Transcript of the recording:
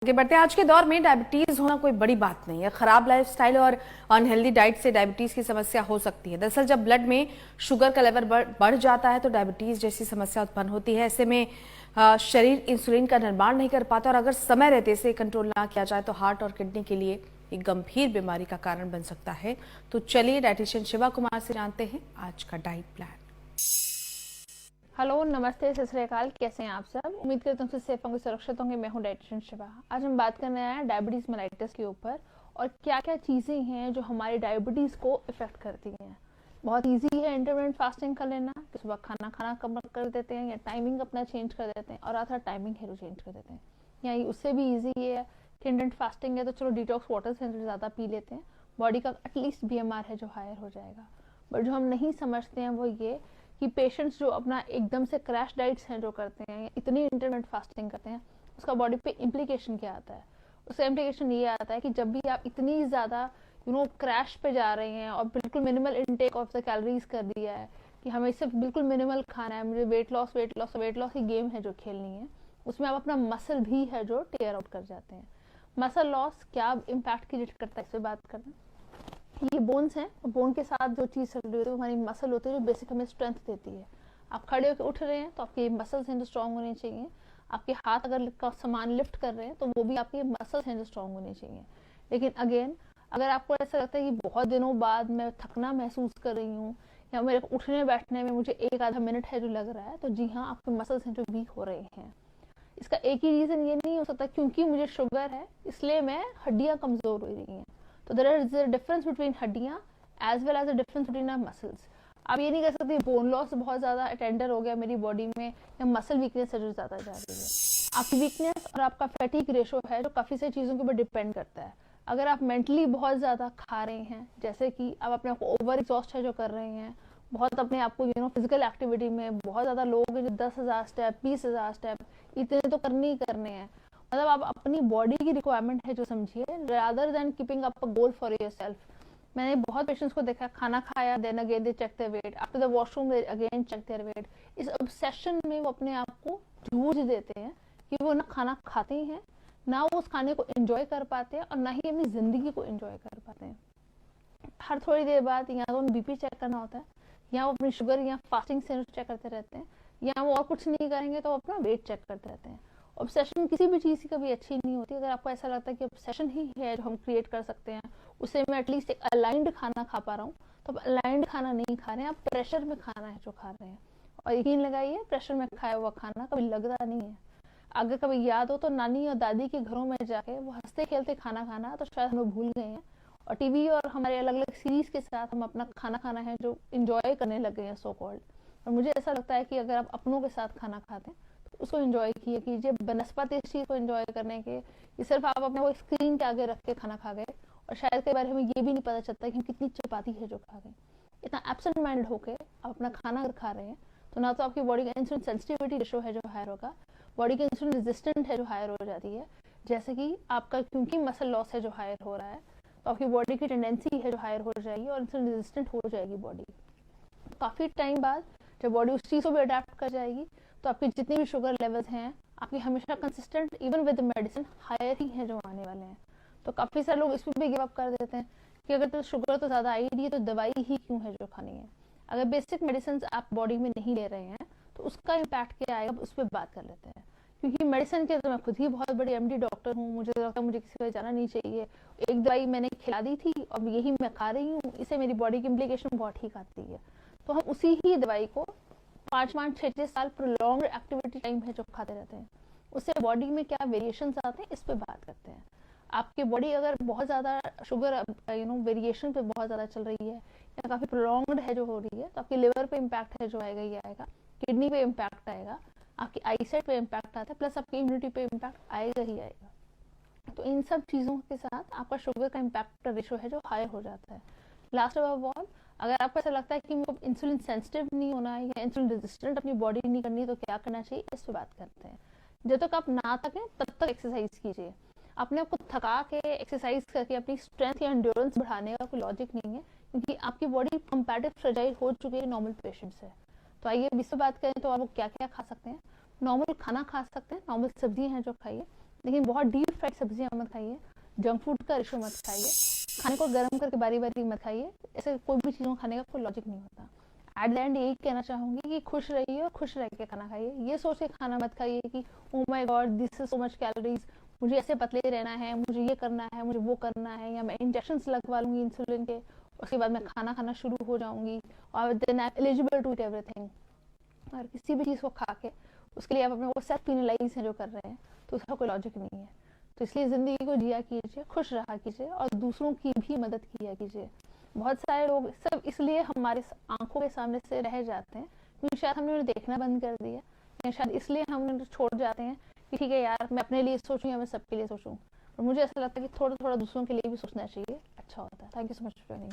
आगे बढ़ते हैं। आज के दौर में डायबिटीज होना कोई बड़ी बात नहीं है। खराब लाइफस्टाइल और अनहेल्दी डाइट से डायबिटीज की समस्या हो सकती है। दरअसल जब ब्लड में शुगर का लेवल बढ़ जाता है तो डायबिटीज जैसी समस्या उत्पन्न होती है। ऐसे में शरीर इंसुलिन का निर्माण नहीं कर पाता और अगर समय रहते इसे कंट्रोल ना किया जाए तो हार्ट और किडनी के लिए एक गंभीर बीमारी का कारण बन सकता है। तो चलिए डाइटिशियन शिवा कुमार से जानते हैं आज का डाइट प्लान। हेलो, नमस्ते, सत श्री अकाल। कैसे हैं आप सब? उम्मीद करते हैं सेफ होंगे, सुरक्षित होंगे। मैं हूं डाइटिशियन शिवा। आज हम बात करने आए हैं डायबिटीज मेलाइटिस के ऊपर और क्या क्या चीज़ें हैं जो हमारी डायबिटीज़ को इफेक्ट करती हैं। बहुत इजी है इंटरमिटेंट फास्टिंग कर लेना कि सुबह खाना कम कर देते हैं या टाइमिंग अपना चेंज कर देते हैं और रात का टाइमिंग है जो चेंज कर देते हैं। या उससे भी ईजी है कि इंटरमिटेंट फास्टिंग है तो चलो डिटॉक्स वाटर से ज़्यादा पी लेते हैं, बॉडी का एटलीस्ट BMR है जो हायर हो जाएगा। बट जो हम नहीं समझते हैं वो ये कि पेशेंट्स जो अपना एकदम से क्रैश डाइट्स हैं जो करते हैं या इतनी इंटरमिटेंट फास्टिंग करते हैं, उसका बॉडी पे इम्प्लीकेशन क्या आता है? उसका इम्प्लीकेशन ये आता है कि जब भी आप इतनी ज़्यादा क्रैश पे जा रहे हैं और बिल्कुल minimal intake of the calories कर दिया है कि हमें सिर्फ बिल्कुल मिनिमल खाना है, मुझे वेट लॉस की गेम है जो खेलनी है, उसमें आप अपना मसल भी है जो टेयर आउट कर जाते हैं। मसल लॉस क्या इम्पैक्ट क्रिएट करता है, इस पर बात करना। ये बोन्स हैं, बोन के साथ जो चीज़ चल रही होती है हमारी मसल होती है जो बेसिक हमें स्ट्रेंथ देती है। आप खड़े होकर उठ रहे हैं तो आपके मसल्स हैं जो स्ट्रांग होने चाहिए। आपके हाथ अगर सामान लिफ्ट कर रहे हैं तो वो भी आपके मसल्स हैं जो स्ट्रांग होने चाहिए। लेकिन अगेन, अगर आपको ऐसा लगता है कि बहुत दिनों बाद मैं थकना महसूस कर रही हूँ या मेरे उठने बैठने में मुझे एक आधा मिनट है जो लग रहा है, तो जी हाँ, आपके मसल्स हैं जो वीक हो रहे हैं। इसका एक ही रीज़न ये नहीं हो सकता क्योंकि मुझे शुगर है इसलिए मैं हड्डियाँ कमज़ोर हो रही हैं। तो there is a difference between हड्डियां as well as a difference between our muscles. आप ये नहीं कह सकते बोन लॉस बहुत ज़्यादा टेंडर हो गया मेरी बॉडी में या मसल वीकनेस है जो ज़्यादा जा रही है। आपकी वीकनेस और आपका फैटिक रेशो है जो काफ़ी सारी चीज़ों के ऊपर डिपेंड करता है। अगर आप मेंटली बहुत ज़्यादा खा रहे हैं, जैसे कि आप अपने आप को ओवर एग्जॉस्ट है जो कर रहे हैं, बहुत अपने आप को फिजिकल एक्टिविटी में बहुत ज़्यादा लोग हैं जो 10,000 स्टेप 20,000 स्टेप इतने तो करने ही करने हैं। मतलब आप अपनी बॉडी की रिक्वायरमेंट है जो समझिए, rather than keeping up a goal for yourself. मैंने बहुत पेशेंट्स को देखा, खाना खाया then again they check their weight, after the washroom they again check their weight. इस ऑब्सेशन में वो अपने आप को जूझ देते हैं कि वो ना खाना खाते हैं, ना वो उस खाने को एंजॉय कर पाते हैं और ना ही अपनी जिंदगी को एंजॉय कर पाते हैं। हर थोड़ी देर बाद या तो BP चेक करना होता है या वो अपनी शुगर या फास्टिंग से चेक करते रहते हैं या वो और कुछ नहीं करेंगे तो अपना वेट चेक करते रहते हैं। ऑब्सेशन किसी भी चीज़ की कभी अच्छी नहीं होती। अगर आपको ऐसा लगता है कि ऑब्सेशन ही है जो हम क्रिएट कर सकते हैं, उससे मैं एटलीस्ट एक अलाइंड खाना खा पा रहा हूँ, तो आप अलाइंड खाना नहीं खा रहे हैं, आप प्रेशर में खाना है जो खा रहे हैं। और यकीन लगाइए, प्रेशर में खाया हुआ खाना कभी लगता नहीं है। अगर कभी याद हो तो नानी और दादी के घरों में जाके वो हंसते खेलते खाना खाना तो शायद हम लोग भूल गए हैं और टीवी और हमारे अलग अलग सीरीज के साथ हम अपना खाना खाना है जो इंजॉय करने लग गए हैं सो कॉल्ड। और मुझे ऐसा लगता है कि अगर आप अपनों के साथ खाना खाते हैं तो उसको एंजॉय कीजिए बनस्पत इस चीज़ को एंजॉय करने के। कि सिर्फ आप अपने वो स्क्रीन के आगे रख के खाना खा गए और शायद कई बार हमें ये भी नहीं पता चलता कि हम कितनी चपाती है जो खा गए। इतना एब्सेंट माइंड होके आप अपना खाना अगर खा रहे हैं तो ना तो आपकी बॉडी का इंसुलिन सेंसिटिविटी रेशो है जो हायर होगा, बॉडी की इंसुलिन रेजिस्टेंट है जो हायर हो जाती है। जैसे कि आपका क्योंकि मसल लॉस है जो हायर हो रहा है तो आपकी बॉडी की टेंडेंसी है जो हायर हो जाएगी और इंसुलिन रेजिस्टेंट हो जाएगी बॉडी। काफ़ी टाइम बाद जब बॉडी उस चीज़ को भी अडेप्ट कर जाएगी तो आपके जितने भी शुगर लेवल्स हैं आपकी हमेशा consistent even with medicine higher ही हैं जो आने वाले हैं। तो काफ़ी सारे लोग इस पर भी गिव अप कर देते हैं कि अगर तो शुगर तो ज़्यादा आई रही है तो दवाई ही क्यों है जो खानी है। अगर बेसिक मेडिसिन आप बॉडी में नहीं ले रहे हैं तो उसका इम्पैक्ट क्या आएगा उस पर बात कर लेते हैं। क्योंकि मेडिसिन के तो मैं खुद ही बहुत बड़ी MD डॉक्टर हूँ, मुझे लगता है मुझे किसी को जाना नहीं चाहिए। एक दवाई मैंने खिला दी थी और यही मैं खा रही हूँ, इससे मेरी बॉडी की इम्प्लीकेशन बहुत ठीक आती है। तो हम उसी ही दवाई को 5-5 6-6 साल प्रोलॉन्ग एक्टिविटी टाइम है जो खाते रहते हैं, उससे बॉडी में क्या वेरिएशंस आते हैं इस पे बात करते हैं। आपकी बॉडी अगर बहुत ज़्यादा शुगर वेरिएशन पे बहुत ज़्यादा चल रही है या काफ़ी प्रोलॉन्ग्ड है जो हो रही है तो आपकी लिवर पे इम्पैक्ट है जो आएगा ही आएगा, किडनी पे इम्पैक्ट आएगा, आपकी आईसाइट पे इम्पैक्ट आता है, प्लस आपकी इम्यूनिटी पे इम्पैक्ट आएगा ही आएगा। तो इन सब चीज़ों के साथ आपका शुगर का इम्पैक्ट रेशो है जो हाई हो जाता है। लास्ट ऑफ ऑल, अगर आपको ऐसा लगता है कि मुझे इंसुलिन सेंसिटिव नहीं होना है या इंसुलिन रेजिस्टेंट अपनी बॉडी नहीं करनी है तो क्या करना चाहिए, इस पर बात करते हैं। जब तक आप ना थकें तब तक एक्सरसाइज कीजिए। अपने आप को थका के एक्सरसाइज करके अपनी स्ट्रेंथ या एंड्योरेंस बढ़ाने का कोई लॉजिक नहीं है क्योंकि आपकी बॉडी कंपैरेटिव फ्रेजाइल हो चुकी है नॉर्मल पेशेंट से। तो आइए इस पर बात करें तो आप क्या क्या खा सकते हैं। नॉर्मल खाना खा सकते हैं, नॉर्मल सब्जी हैं जो खाइए, लेकिन बहुत डीप फ्राइड सब्जियां मत खाइए, जंक फूड का रेशो मत खाइए, खाने को गर्म करके बारी बारी मत खाइए। ऐसे कोई भी चीज़ों खाने का कोई लॉजिक नहीं होता। एट द एंड यही कहना चाहूंगी कि खुश रहिए और खुश रह के खाना खाइए। ये सोच के खाना मत खाइए कि oh my God this is so much calories, मुझे ऐसे पतले रहना है, मुझे ये करना है, मुझे वो करना है, या मैं इंजेक्शन लगवा लूंगी इंसुलिन के, उसके बाद मैं खाना खाना शुरू हो जाऊंगी और then I am eligible to it everything. और किसी भी चीज़ को खा के उसके लिए आप अपने को सेल्फ पिनलाइज है जो कर रहे हैं, तो उसका कोई लॉजिक नहीं है। तो इसलिए ज़िंदगी को जिया कीजिए, खुश रहा कीजिए और दूसरों की भी मदद किया कीजिए। बहुत सारे लोग सब इसलिए हमारे आंखों के सामने से रह जाते हैं क्योंकि शायद हमने उन्हें देखना बंद कर दिया, या शायद इसलिए हम उन्हें छोड़ जाते हैं कि ठीक है यार मैं अपने लिए सोचूं या मैं सबके लिए सोचूं। और मुझे ऐसा लगता है कि थोड़ा थोड़ा दूसरों के लिए भी सोचना चाहिए, अच्छा होता है। Thank you so much for joining.